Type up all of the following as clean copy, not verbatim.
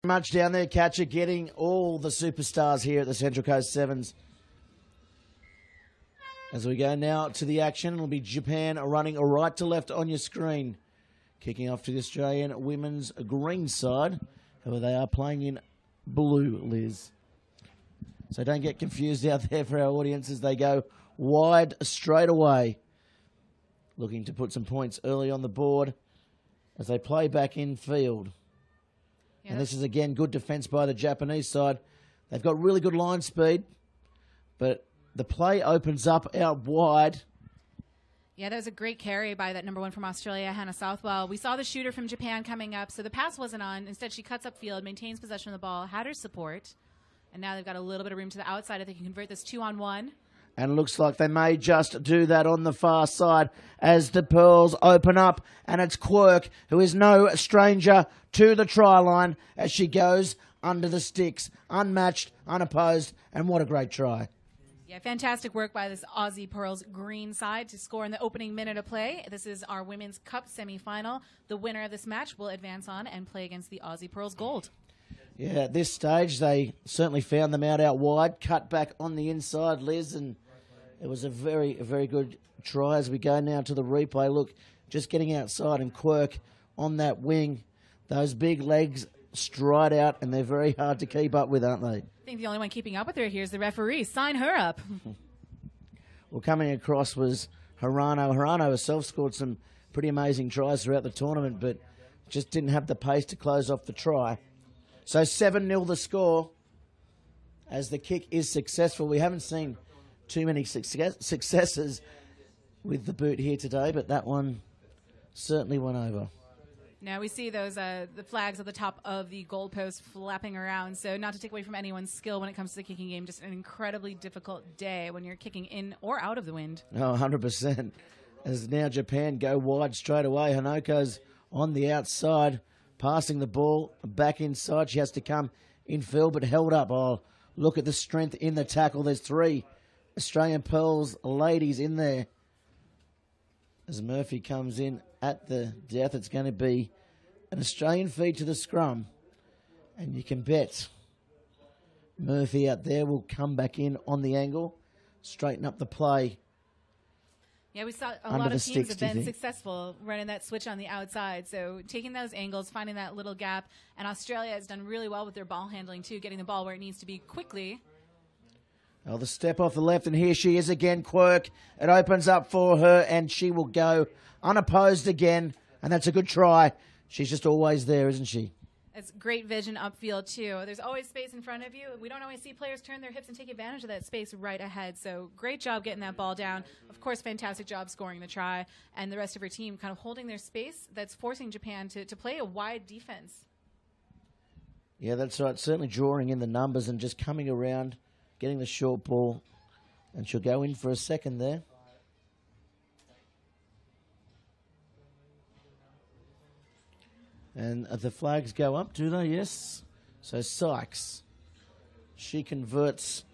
Much down there, catcher getting all the superstars here at the Central Coast Sevens. As we go now to the action, it'll be Japan running right to left on your screen. Kicking off to the Australian women's green side. However, they are playing in blue, Liz. So don't get confused out there for our audience as they go wide straight away. Looking to put some points early on the board as they play back in field. Yeah, and this is, again, good defence by the Japanese side. They've got really good line speed, but the play opens up out wide. Yeah, that was a great carry by that number one from Australia, Hannah Southwell. We saw the shooter from Japan coming up, so the pass wasn't on. Instead, she cuts upfield, maintains possession of the ball, had her support, and now they've got a little bit of room to the outside if they can convert this 2-on-1. And it looks like they may just do that on the far side as the Pearls open up. And it's Quirk, who is no stranger to the try line as she goes under the sticks. Unmatched, unopposed, and what a great try. Yeah, fantastic work by this Aussie Pearls green side to score in the opening minute of play. This is our Women's Cup semifinal. The winner of this match will advance on and play against the Aussie Pearls Gold. Yeah, at this stage, they certainly found them out wide. Cut back on the inside, Liz, and it was a very, very good try as we go now to the replay. Look, just getting outside and Quirk on that wing. Those big legs stride out, and they're very hard to keep up with, aren't they? I think the only one keeping up with her here is the referee. Sign her up. Well, coming across was Hirano. Hirano herself scored some pretty amazing tries throughout the tournament, but just didn't have the pace to close off the try. So 7-0 the score as the kick is successful. We haven't seen too many successes with the boot here today, but that one certainly went over. Now we see those the flags at the top of the goalpost flapping around, so not to take away from anyone's skill when it comes to the kicking game, just an incredibly difficult day when you're kicking in or out of the wind. Oh, 100%. As now Japan go wide straight away. Hanoko's on the outside, passing the ball back inside. She has to come infield, but held up. Oh, look at the strength in the tackle. There's 3 Australian Pearls ladies in there. As Murphy comes in at the death, it's going to be an Australian feed to the scrum. And you can bet Murphy out there will come back in on the angle, straighten up the play. Yeah, we saw a lot of teams have been successful running that switch on the outside. So taking those angles, finding that little gap. And Australia has done really well with their ball handling, too, getting the ball where it needs to be quickly. Oh, the step off the left, and here she is again, Quirk. It opens up for her, and she will go unopposed again, and that's a good try. She's just always there, isn't she? It's great vision upfield, too. There's always space in front of you. We don't always see players turn their hips and take advantage of that space right ahead, so great job getting that ball down. Of course, fantastic job scoring the try, and the rest of her team kind of holding their space. That's forcing Japan to play a wide defense. Yeah, that's right. Certainly drawing in the numbers and just coming around, getting the short ball, and she'll go in for a second there. And the flags go up, do they? Yes. So Sykes, she converts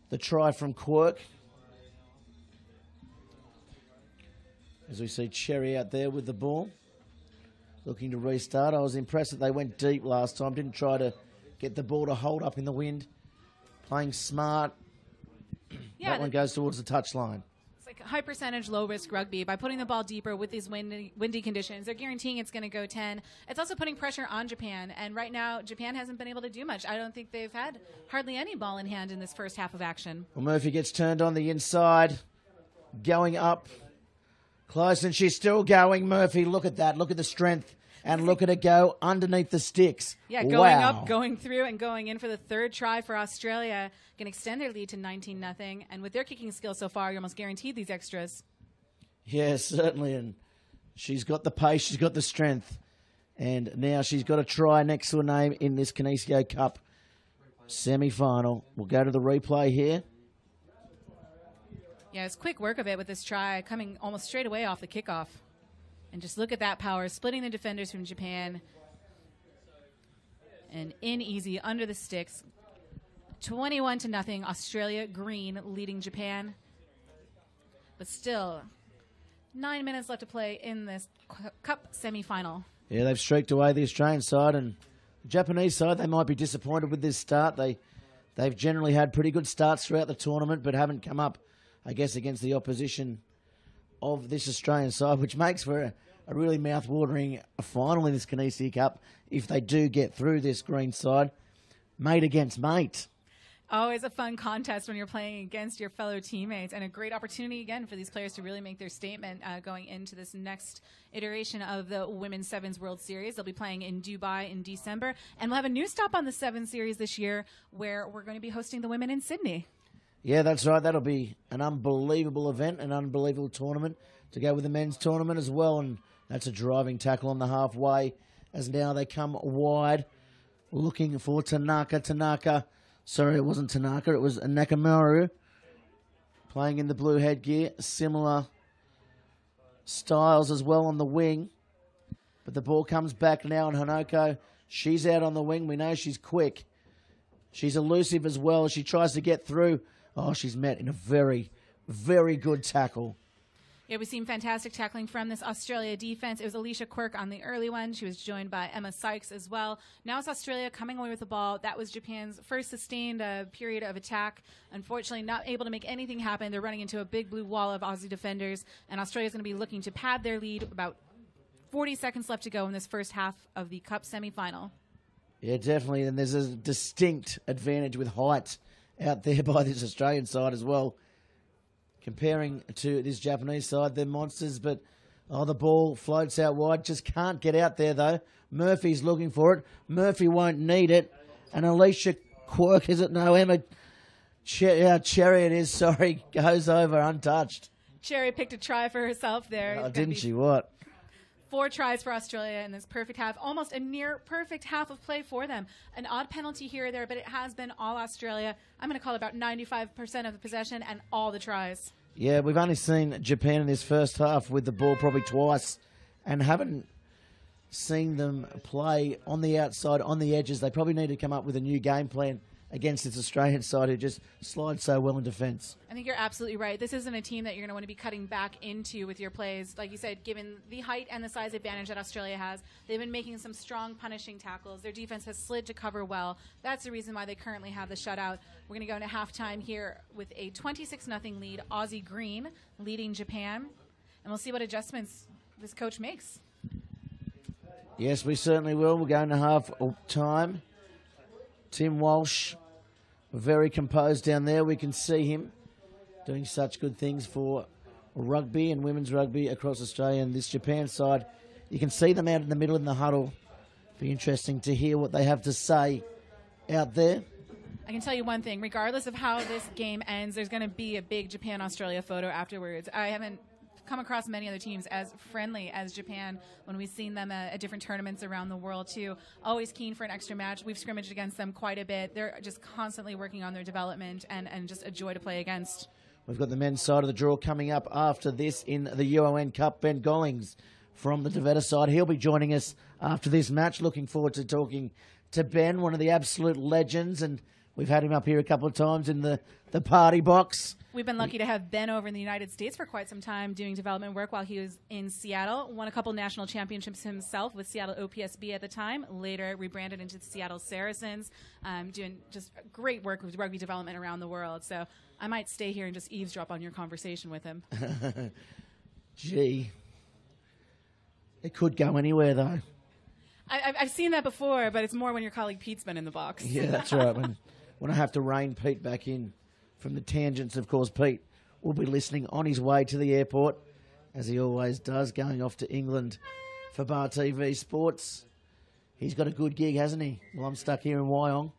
the try from Quirk. As we see Cherry out there with the ball, looking to restart. I was impressed that they went deep last time, didn't try to get the ball to hold up in the wind. Playing smart. Yeah, that one goes towards the touchline. It's like high percentage, low risk rugby. By putting the ball deeper with these windy conditions, they're guaranteeing it's going to go 10. It's also putting pressure on Japan. And right now, Japan hasn't been able to do much. I don't think they've had hardly any ball in hand in this first half of action. Well, Murphy gets turned on the inside, going up close, and she's still going. Murphy, look at that. Look at the strength. And look at it go underneath the sticks. Yeah, going up, going through, and going in for the third try for Australia. Can extend their lead to 19-0. And with their kicking skills so far, you're almost guaranteed these extras. Yeah, certainly. And she's got the pace, she's got the strength. And now she's got a try next to her name in this Canisico Cup semi-final. We'll go to the replay here. Yeah, it's quick work of it with this try, coming almost straight away off the kickoff. And just look at that power, splitting the defenders from Japan. And in easy, under the sticks. 21-0, Australia green leading Japan. But still, 9 minutes left to play in this cup semifinal. Yeah, they've streaked away the Australian side, and Japanese side, they might be disappointed with this start. They've generally had pretty good starts throughout the tournament, but haven't come up, I guess, against the opposition of this Australian side, which makes for a really mouth-watering final in this Kinesi Cup if they do get through this green side, mate against mate. Always a fun contest when you're playing against your fellow teammates, and a great opportunity again for these players to really make their statement going into this next iteration of the Women's Sevens World Series. They'll be playing in Dubai in December, and we'll have a new stop on the Sevens Series this year where we're going to be hosting the women in Sydney. Yeah, that's right. That'll be an unbelievable event, an unbelievable tournament to go with the men's tournament as well, and that's a driving tackle on the halfway as now they come wide looking for Tanaka. Sorry, it wasn't Tanaka. It was Nakamura playing in the blue headgear. Similar styles as well on the wing. But the ball comes back now, and Hanoko, she's out on the wing. We know she's quick. She's elusive as well. She tries to get through. Oh, she's met in a very, very good tackle. Yeah, we've seen fantastic tackling from this Australia defense. It was Alicia Quirk on the early one. She was joined by Emma Sykes as well. Now it's Australia coming away with the ball. That was Japan's first sustained period of attack. Unfortunately, not able to make anything happen. They're running into a big blue wall of Aussie defenders, and Australia's going to be looking to pad their lead. About 40 seconds left to go in this first half of the Cup semifinal. Yeah, definitely, and there's a distinct advantage with height out there by this Australian side as well. Comparing to this Japanese side, they're monsters, but the ball floats out wide. Just can't get out there, though. Murphy's looking for it. Murphy won't need it. And Alicia Quirk, is it? No, Emma Cherry it is, sorry, goes over untouched. Cherry picked a try for herself there. Oh, didn't she? What? 4 tries for Australia in this perfect half. Almost a near perfect half of play for them. An odd penalty here or there, but it has been all Australia. I'm going to call it about 95% of the possession and all the tries. Yeah, we've only seen Japan in this first half with the ball probably twice and haven't seen them play on the outside, on the edges. They probably need to come up with a new game plan against this Australian side who just slides so well in defence. I think you're absolutely right. This isn't a team that you're going to want to be cutting back into with your plays. Like you said, given the height and the size advantage that Australia has, they've been making some strong punishing tackles. Their defense has slid to cover well. That's the reason why they currently have the shutout. We're going to go into halftime here with a 26-0 lead. Aussie Green leading Japan. And we'll see what adjustments this coach makes. Yes, we certainly will. We're going to half time. Tim Walsh, very composed down there. We can see him doing such good things for rugby and women's rugby across Australia. And this Japan side, you can see them out in the middle in the huddle. Be interesting to hear what they have to say out there. I can tell you one thing. Regardless of how this game ends, there's going to be a big Japan-Australia photo afterwards. I haven't come across many other teams as friendly as Japan when we've seen them at different tournaments around the world too. Always keen for an extra match. We've scrimmaged against them quite a bit. They're just constantly working on their development and just a joy to play against. We've got the men's side of the draw coming up after this in the UON Cup. Ben Gollings from the Devetta side. He'll be joining us after this match. Looking forward to talking to Ben, one of the absolute legends, and we've had him up here a couple of times in the party box. We've been lucky to have Ben over in the United States for quite some time doing development work while he was in Seattle. Won a couple national championships himself with Seattle OPSB at the time. Later rebranded into the Seattle Saracens. Doing just great work with rugby development around the world. So I might stay here and just eavesdrop on your conversation with him. Gee. It could go anywhere, though. I've seen that before, but it's more when your colleague Pete's been in the box. Yeah, that's right. When I have to rein Pete back in from the tangents, of course, Pete will be listening on his way to the airport, as he always does, going off to England for Bar TV Sports. He's got a good gig, hasn't he? Well, I'm stuck here in Wyong.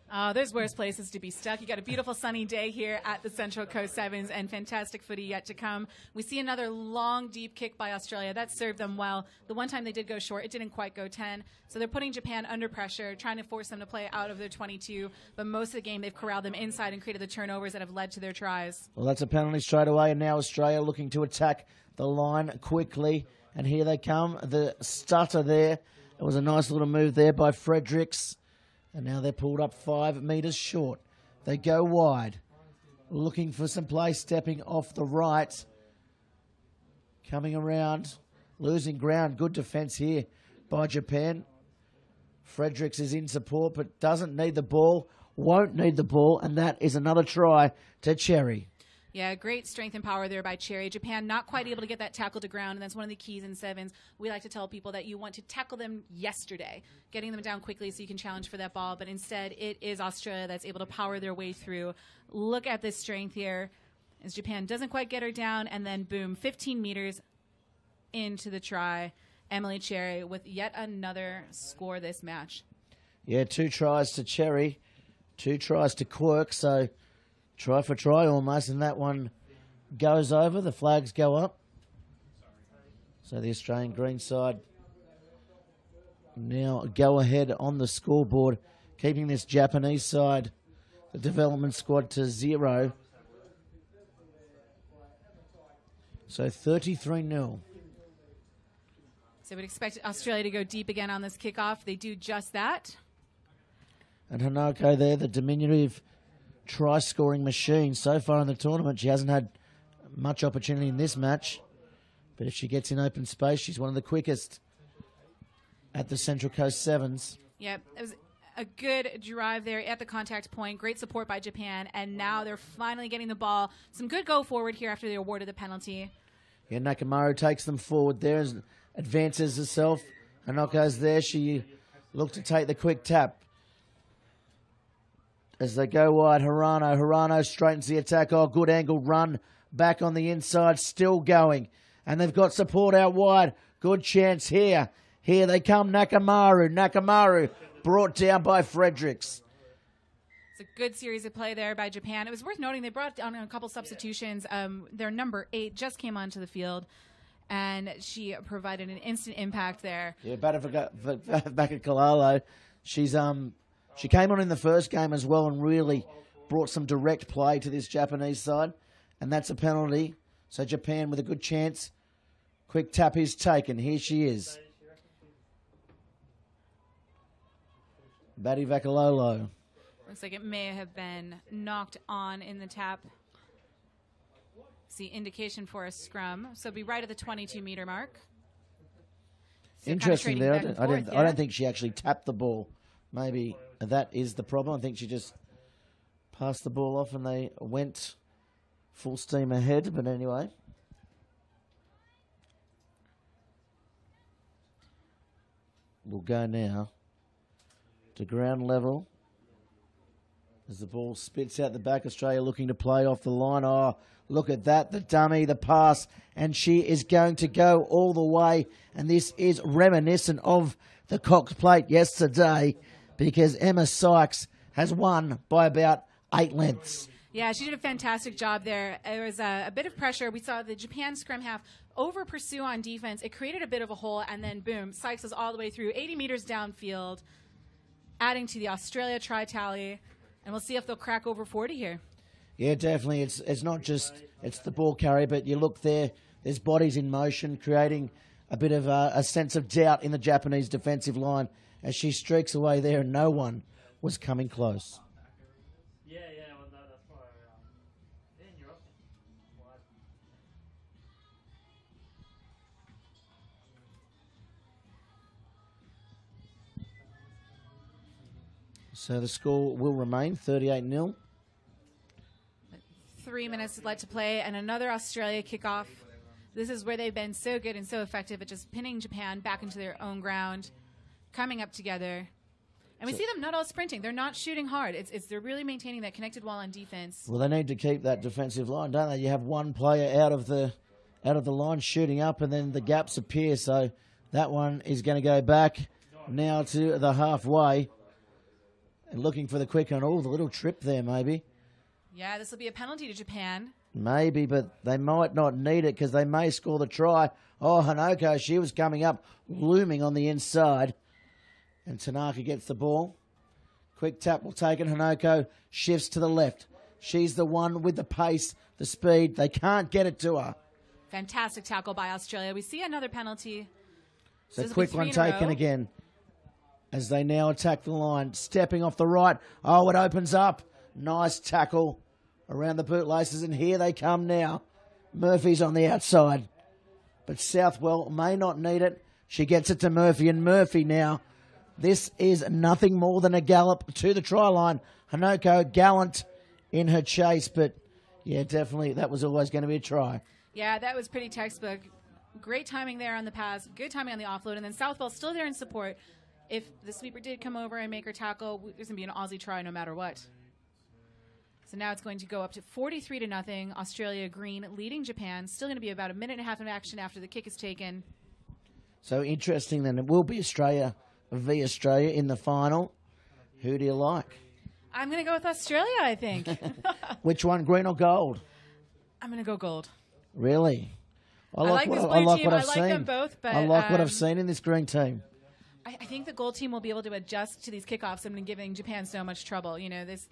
Oh, there's worse places to be stuck. You got a beautiful sunny day here at the Central Coast Sevens and fantastic footy yet to come. We see another long, deep kick by Australia. That served them well. The one time they did go short, it didn't quite go 10. So they're putting Japan under pressure, trying to force them to play out of their 22. But most of the game, they've corralled them inside and created the turnovers that have led to their tries. Well, that's a penalty straight away. And now Australia looking to attack the line quickly. And here they come. The stutter there. It was a nice little move there by Fredericks. And now they're pulled up 5 metres short. They go wide. Looking for some play, stepping off the right. Coming around. Losing ground. Good defence here by Japan. Fredericks is in support, but doesn't need the ball, won't need the ball, and that is another try to Cherry. Yeah, great strength and power there by Cherry. Japan not quite able to get that tackle to ground, and that's one of the keys in sevens. We like to tell people that you want to tackle them yesterday, getting them down quickly so you can challenge for that ball, but instead it is Australia that's able to power their way through. Look at this strength here as Japan doesn't quite get her down, and then boom, 15 meters into the try. Emily Cherry with yet another score this match. Yeah, 2 tries to Cherry, 2 tries to Quirk, so try for try almost, and that one goes over. The flags go up. So the Australian green side now go ahead on the scoreboard, keeping this Japanese side, the development squad, to 0. So 33-0. So we'd expect Australia to go deep again on this kickoff. They do just that. And Hanako there, the diminutive try-scoring machine. So far in the tournament, she hasn't had much opportunity in this match. But if she gets in open space, she's one of the quickest at the Central Coast Sevens. Yep, it was a good drive there at the contact point. Great support by Japan. And now they're finally getting the ball. Some good go forward here after they awarded the penalty. Yeah, Nakamaru takes them forward there, advances herself. Hanako's there. She looked to take the quick tap. As they go wide, Hirano straightens the attack. Oh, good angle run back on the inside, still going. And they've got support out wide. Good chance here. Here they come, Nakamaru. Nakamaru brought down by Fredericks. It's a good series of play there by Japan. It was worth noting they brought on a couple substitutions. Their number 8 just came onto the field, and she provided an instant impact there. Yeah, back at Kalalo. She came on in the first game as well and really brought some direct play to this Japanese side. And that's a penalty. So Japan with a good chance. Quick tap is taken. Here she is. Batty Vakalolo. Looks like it may have been knocked on in the tap. See indication for a scrum. So it'll be right at the 22-meter mark. So interesting there. I don't think she actually tapped the ball. Maybe that is the problem. I think she just passed the ball off and they went full steam ahead. But anyway. We'll go now to ground level. As the ball spits out the back, Australia looking to play off the line. Oh, look at that, the dummy, the pass. And she is going to go all the way. And this is reminiscent of the Cox Plate yesterday, because Emma Sykes has won by about 8 lengths. Yeah, she did a fantastic job there. There was a bit of pressure. We saw the Japan scrum half over-pursue on defense. It created a bit of a hole, and then boom, Sykes was all the way through, 80 meters downfield, adding to the Australia try-tally. And we'll see if they'll crack over 40 here. Yeah, definitely. It's not just it's the ball carry, but you look there, there's bodies in motion, creating a bit of a sense of doubt in the Japanese defensive line as she streaks away there and no one was coming close. So the score will remain 38-0. 3 minutes left to play, and another Australia kickoff. This is where they've been so good and so effective at just pinning Japan back into their own ground, coming up together. And we see them not all sprinting. They're not shooting hard. They're really maintaining that connected wall on defense. Well, they need to keep that defensive line, don't they? You have one player out of the line shooting up, and then the gaps appear. So that one is going to go back now to the halfway. And looking for the quick one. Oh, the little trip there, maybe. Yeah, this will be a penalty to Japan. Maybe, but they might not need it because they may score the try. Oh, Hanako, she was coming up, looming on the inside. And Tanaka gets the ball. Quick tap will take it. Hanako shifts to the left. She's the one with the pace, the speed. They can't get it to her. Fantastic tackle by Australia. We see another penalty. So quick one taken again. As they now attack the line, stepping off the right. Oh, it opens up. Nice tackle around the bootlaces, and here they come now. Murphy's on the outside, but Southwell may not need it. She gets it to Murphy, and Murphy now This is nothing more than a gallop to the try line. Hanoko gallant in her chase, but yeah, definitely that was always going to be a try. Yeah, that was pretty textbook. Great timing there on the pass, good timing on the offload, and then Southwell still there in support. If the sweeper did come over and make her tackle, there's going to be an Aussie try no matter what. So now it's going to go up to 43-0. Australia green leading Japan. Still going to be about a minute and a half of action after the kick is taken. So interesting then. It will be Australia v Australia in the final. Who do you like? I'm going to go with Australia, I think. Which one, green or gold? I'm going to go gold. Really? I like this blue team. I like them both, but I like what I've seen in this green team. I think the gold team will be able to adjust to these kickoffs and been giving Japan so much trouble. You know, this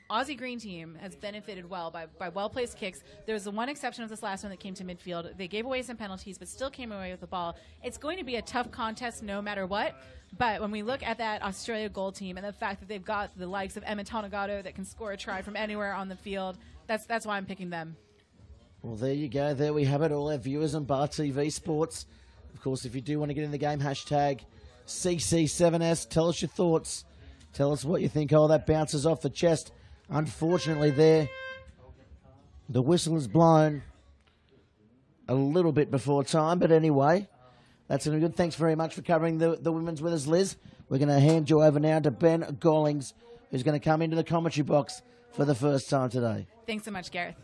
Aussie green team has benefited well by well-placed kicks. There was the one exception of this last one that came to midfield. They gave away some penalties, but still came away with the ball. It's going to be a tough contest no matter what. But when we look at that Australia gold team and the fact that they've got the likes of Emma Tonagato that can score a try from anywhere on the field, that's why I'm picking them. Well, there you go. There we have it. All our viewers on Bar TV Sports. Of course, if you do want to get in the game, hashtag CC7s. Tell us your thoughts. Tell us what you think. Oh, that bounces off the chest. Unfortunately, there, the whistle is blown a little bit before time. But anyway, that's going to be good. Thanks very much for covering the women's with us, Liz. We're going to hand you over now to Ben Gollings, who's going to come into the commentary box for the first time today. Thanks so much, Gareth.